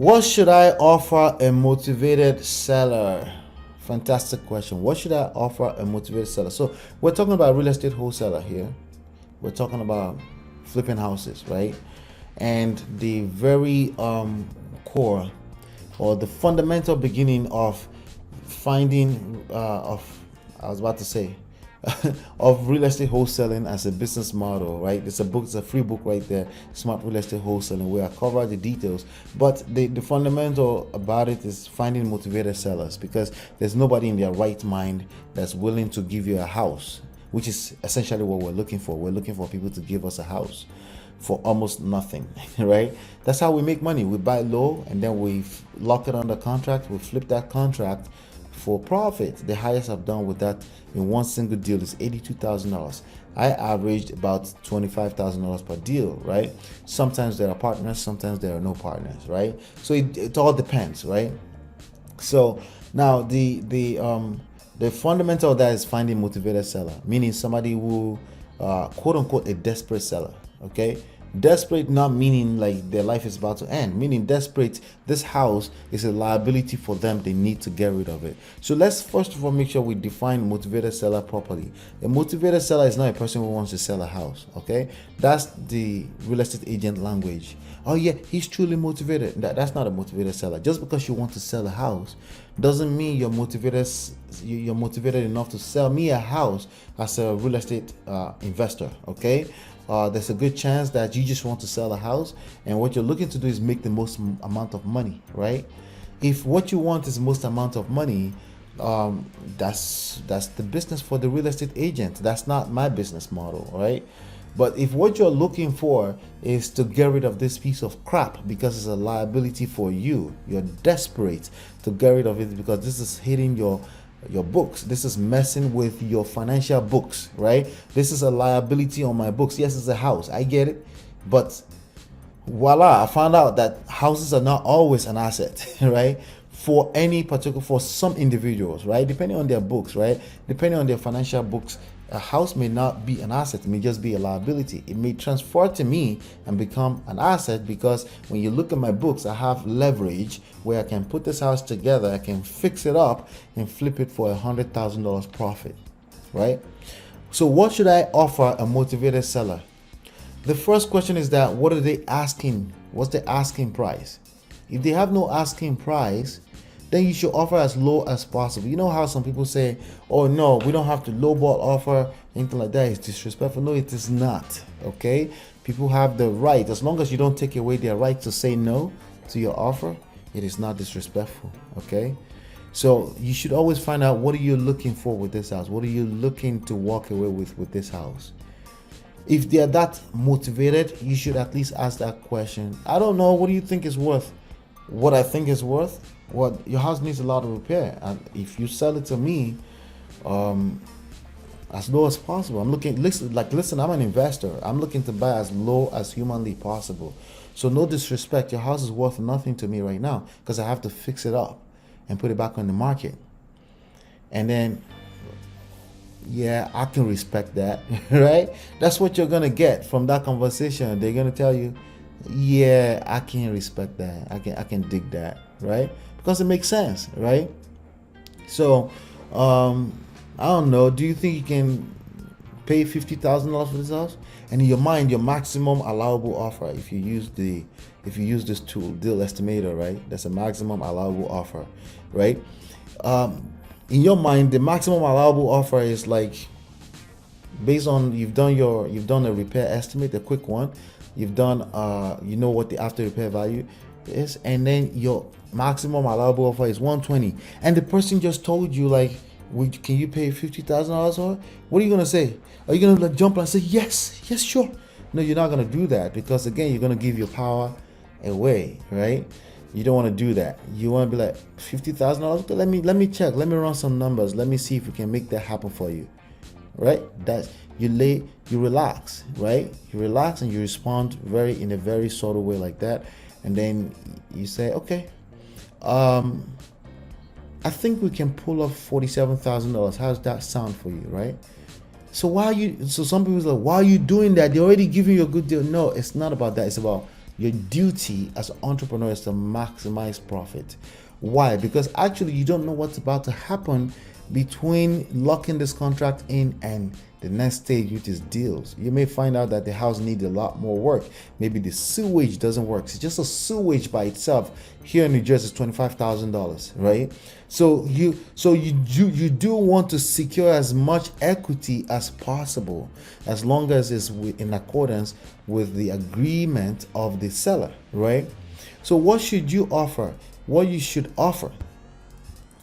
What should I offer a motivated seller? Fantastic question. What should I offer a motivated seller? So we're talking about real estate wholesaler here. We're talking about flipping houses, right? And the very core or the fundamental beginning of finding I was about to say of real estate wholesaling as a business model, right? It's a book, it's a free book right there, Smart Real Estate Wholesaling, where I cover the details. But the fundamental about it is finding motivated sellers, because there's nobody in their right mind that's willing to give you a house, which is essentially what we're looking for. We're looking for people to give us a house for almost nothing, right? That's how we make money. We buy low and then we lock it under contract, we flip that contract for profit. The highest I've done with that in one single deal is $82,000. I averaged about $25,000 per deal, right? Sometimes there are partners, sometimes there are no partners, right? So it all depends, right? So now the fundamental of that is finding motivated seller, meaning somebody who quote unquote a desperate seller. Okay, desperate not meaning like their life is about to end, meaning desperate, this house is a liability for them, they need to get rid of it. So let's first of all make sure we define motivated seller properly. A motivated seller is not a person who wants to sell a house. Okay, that's the real estate agent language. Oh yeah, he's truly motivated. That's not a motivated seller. Just because you want to sell a house doesn't mean you're motivated enough to sell me a house as a real estate investor. Okay, there's a good chance that you just want to sell a house and what you're looking to do is make the most amount of money, right? If what you want is most amount of money, that's the business for the real estate agent. That's not my business model, right? But if what you're looking for is to get rid of this piece of crap because it's a liability for you, you're desperate to get rid of it because this is hitting your books, this is messing with your financial books, right? This is a liability on my books. Yes, it's a house, I get it, but voila, I found out that houses are not always an asset, right? For some individuals, right? Depending on their books, right? Depending on their financial books, a house may not be an asset, it may just be a liability. It may transfer to me and become an asset because when you look at my books, I have leverage where I can put this house together, I can fix it up and flip it for $100,000 profit, right? So what should I offer a motivated seller? The first question is that what are they asking? What's the asking price? If they have no asking price, then you should offer as low as possible. You know how some people say, oh no, we don't have to lowball offer, anything like that is disrespectful. No, it is not. Okay, people have the right, as long as you don't take away their right to say no to your offer, it is not disrespectful. Okay, so you should always find out, what are you looking for with this house? What are you looking to walk away with this house? If they're that motivated, you should at least ask that question. I don't know, what do you think is worth? What I think is worth? What your house needs a lot of repair, and if you sell it to me as low as possible, listen, I'm an investor, I'm looking to buy as low as humanly possible. So no disrespect, your house is worth nothing to me right now because I have to fix it up and put it back on the market. And then yeah, I can respect that. Right? That's what you're gonna get from that conversation. They're gonna tell you, yeah, I can respect that, I can dig that, right? Because it makes sense, right? So I don't know, do you think you can pay $50,000 for this house? And in your mind, your maximum allowable offer, if you use this tool, deal estimator, right? That's a maximum allowable offer, right? In your mind, the maximum allowable offer is like based on you've done a repair estimate, a quick one. You've done you know what the after repair value is, and then your maximum allowable offer is 120, and the person just told you like, can you pay $50,000 for it? What are you gonna say? Are you gonna like jump and say yes, sure? No, you're not gonna do that, because again, you're gonna give your power away, right? You don't want to do that. You want to be like, $50,000. Let me check. Let me run some numbers. Let me see if we can make that happen for you, right? That's you relax, right? You relax and you respond in a very subtle way like that, and then you say, okay, I think we can pull off $47,000. How does that sound for you, right? So some people say, why are you doing that? They're already giving you a good deal. No, it's not about that. It's about Your duty as an entrepreneur is to maximize profit. Why? Because actually you don't know what's about to happen between locking this contract in and the next stage, which is deals. You may find out that the house needs a lot more work. Maybe the sewage doesn't work. It's just a sewage by itself here in New Jersey is $25,000, right? So you do want to secure as much equity as possible, as long as it's in accordance with the agreement of the seller, right? So what should you offer? What you should offer,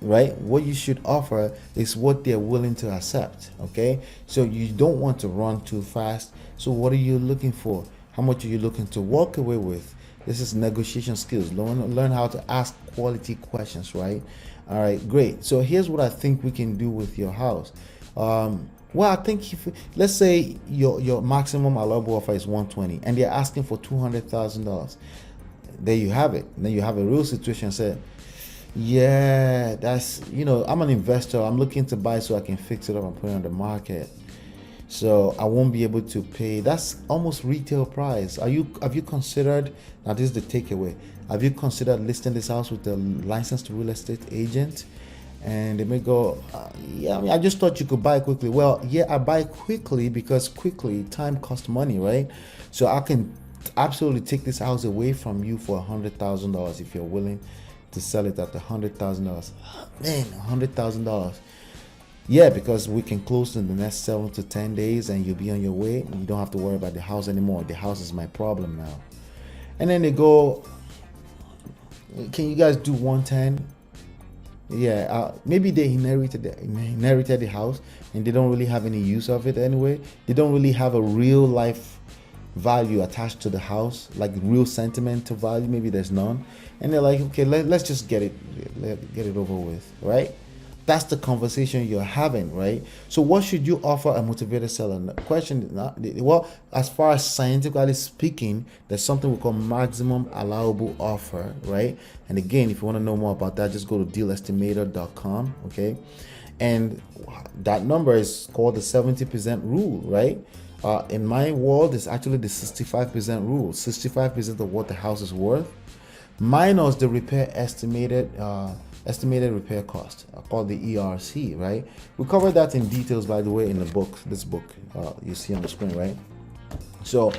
right? What you should offer is what they're willing to accept. Okay, so you don't want to run too fast. So what are you looking for? How much are you looking to walk away with? This is negotiation skills. Learn how to ask quality questions, right? All right, great. So here's what I think we can do with your house. Well, I think if, let's say your maximum allowable offer is 120 and they're asking for $200,000. There you have it. Then you have a real situation. Say, yeah, that's, I'm an investor. I'm looking to buy so I can fix it up and put it on the market. So I won't be able to pay. That's almost retail price. Have you considered, now this is the takeaway, have you considered listing this house with a licensed real estate agent? And they may go, yeah, I just thought you could buy quickly. Well, yeah, I buy quickly because time costs money, right? So I can absolutely take this house away from you for $100,000 if you're willing to sell it at $100,000. Man, $100,000. Yeah, because we can close in the next 7 to 10 days and you'll be on your way. You don't have to worry about the house anymore. The house is my problem now. And then they go, can you guys do 110? Yeah, maybe they inherited the house and they don't really have any use of it anyway. It don't really have a real life value attached to the house, like real sentimental value. Maybe there's none, and they're like, okay, let's just get it over with, right? That's the conversation you're having, right? So what should you offer a motivated seller? The question is not, well, as far as scientifically speaking, there's something we call maximum allowable offer, right? And again, if you want to know more about that, just go to dealestimator.com, okay? And that number is called the 70% rule, right? In my world, it's actually the 65% rule. 65% of what the house is worth minus the estimated repair cost, called the ERC, right? We covered that in details, by the way, in the book, this book you see on the screen, right? So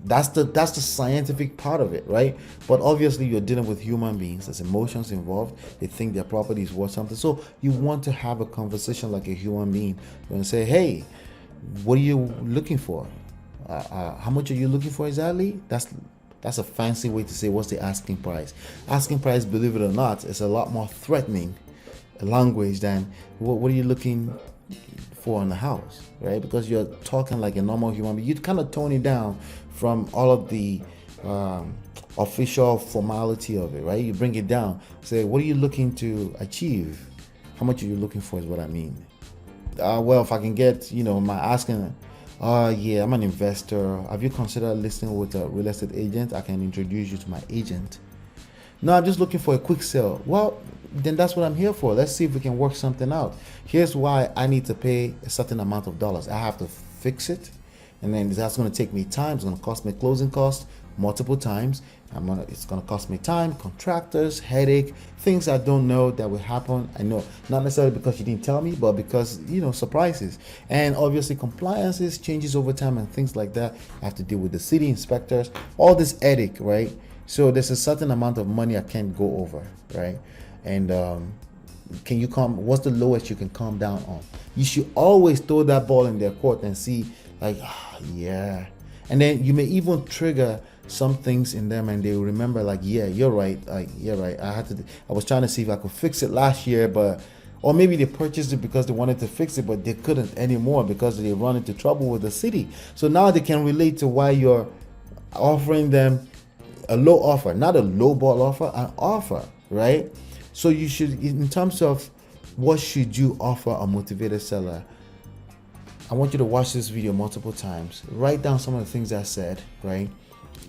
that's the scientific part of it, right? But obviously you're dealing with human beings. There's emotions involved. They think their property is worth something. So you want to have a conversation like a human being. You want to say, hey, what are you looking for? How much are you looking for exactly? That's a fancy way to say what's the asking price. Asking price, believe it or not, is a lot more threatening language than what are you looking for in the house, right? Because you're talking like a normal human being. You kind of tone it down from all of the official formality of it, right? You bring it down. Say, what are you looking to achieve? How much are you looking for is what I mean. Well, if I can get, my asking, yeah, I'm an investor. Have you considered listing with a real estate agent? I can introduce you to my agent. No, I'm just looking for a quick sale. Well, then that's what I'm here for. Let's see if we can work something out. Here's why I need to pay a certain amount of dollars. I have to fix it, and then that's going to take me time. It's going to cost me closing costs multiple times. It's going to cost me time, contractors, headache, things I don't know that will happen. I know, not necessarily because you didn't tell me, but because, surprises. And obviously compliances, changes over time and things like that. I have to deal with the city inspectors, all this headache, right? So there's a certain amount of money I can't go over, right? And what's the lowest you can calm down on? You should always throw that ball in their court and see, like, yeah. And then you may even trigger some things in them and they will remember, like, yeah, you're right. Like, yeah, right. I was trying to see if I could fix it last year, or maybe they purchased it because they wanted to fix it, but they couldn't anymore because they run into trouble with the city. So now they can relate to why you're offering them a low offer, not a low ball offer, an offer, right? So you should, in terms of what should you offer a motivated seller, I want you to watch this video multiple times, write down some of the things I said, right?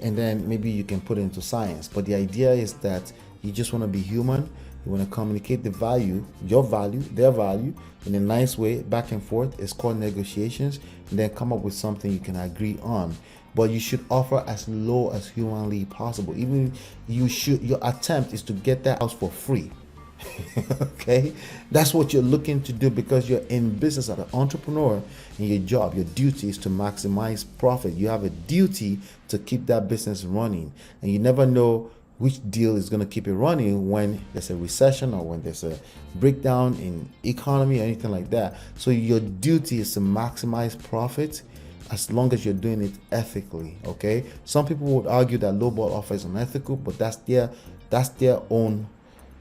And then maybe you can put it into science. But the idea is that you just want to be human. You want to communicate the value, your value, their value, in a nice way, back and forth. It's called negotiations. And then come up with something you can agree on. but you should offer as low as humanly possible. Even your attempt is to get that house for free. Okay, that's what you're looking to do, because you're in business as an entrepreneur. And your job, your duty is to maximize profit. You have a duty to keep that business running, and you never know which deal is going to keep it running when there's a recession or when there's a breakdown in economy or anything like that. So your duty is to maximize profit, as long as you're doing it ethically. Okay, some people would argue that lowball offer is unethical, but that's their own,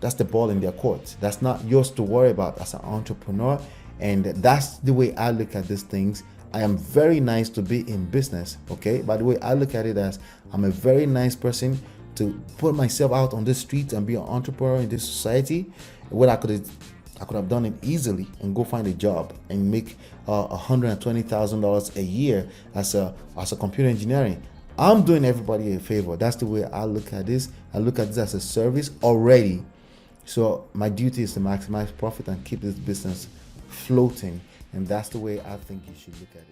that's the ball in their court. That's not yours to worry about as an entrepreneur. And that's the way I look at these things. I am very nice to be in business. Okay, by the way, I look at it as I'm a very nice person to put myself out on the street and be an entrepreneur in this society. What I could have done it easily and go find a job and make $120,000 a year as a computer engineering. I'm doing everybody a favor. That's the way I look at this. I look at this as a service already. So my duty is to maximize profit and keep this business floating. And that's the way I think you should look at it.